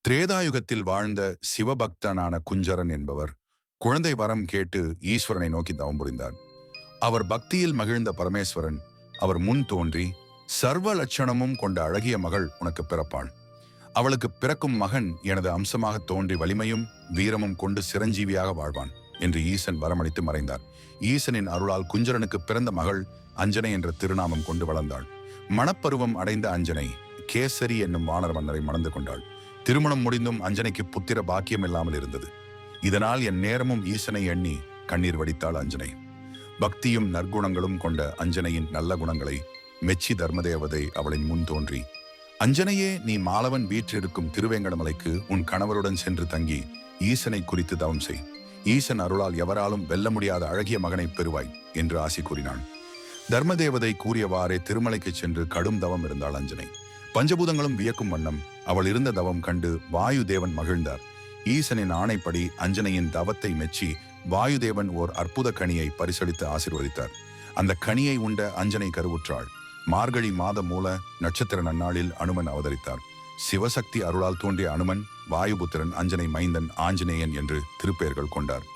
திரேதாயுகத்தில் வாழ்ந்த சிவபக்தனான குஞ்சரன் என்பவர் குழந்தை வரம் கேட்டு ஈஸ்வரனை நோக்கி தவம் புரிந்தார். அவர் பக்தியில் மகிழ்ந்த பரமேஸ்வரன் அவர் முன் தோன்றி, சர்வ லட்சணமும் கொண்ட அழகிய மகள் உனக்கு பிறப்பாள். அவளுக்கு பிறக்கும் மகன் எனது அம்சமாக தோன்றி வலிமையும் வீரமும் கொண்டு சிரஞ்சீவியாக வாழ்வான் என்று ஈசன் வரமளித்து மறைந்தார். ஈசனின் அருளால் குஞ்சரனுக்கு பிறந்த மகள் அஞ்சனை என்ற திருநாமம் கொண்டு வளர்ந்தாள். மணப்பருவம் அடைந்த அஞ்சனை கேசரி என்னும் வானர் மன்னரை மணந்து கொண்டாள். திருமணம் முடிந்தும் அஞ்சனைக்கு புத்திர பாக்கியம் இல்லாமல் இருந்தது. இதனால் என் நேரமும் ஈசனை எண்ணி கண்ணீர் வடித்தாள் அஞ்சனை. பக்தியும் நற்குணங்களும் கொண்ட அஞ்சனையின் நல்ல குணங்களை மெச்சி தர்மதேவதை அவளின் முன் தோன்றி, அஞ்சனையே, நீ மாலவன் வீற்றிருக்கும் திருவேங்கடமலைக்கு உன் கணவருடன் சென்று தங்கி ஈசனை குறித்து தவம் செய். ஈசன் அருளால் எவராலும் வெல்ல முடியாத அழகிய மகனை பெறுவாய் என்று ஆசி கூறினாள். தர்மதேவதை கூறியவாறே திருமலைக்கு சென்று கடும் தவம் இருந்தாள் அஞ்சனை. பஞ்சபூதங்களும் வியக்கும் வண்ணம் அவள் இருந்த தவம் கண்டு வாயு தேவன் மகிழ்ந்தார். ஈசனின் ஆணைப்படி அஞ்சனையின் தவத்தை மெச்சி வாயுதேவன் ஓர் அற்புத கனியை பரிசளித்து ஆசீர்வதித்தார். அந்த கனியை உண்ட அஞ்சனை கருவுற்றாள். மார்கழி மாத மூல நட்சத்திர நன்னாளில் அனுமன் அவதரித்தார். சிவசக்தி அருளால் தோன்றிய அனுமன் வாயுபுத்திரன், அஞ்சனை மைந்தன், ஆஞ்சநேயன் என்று திருப்பெயர்கள் கொண்டார்.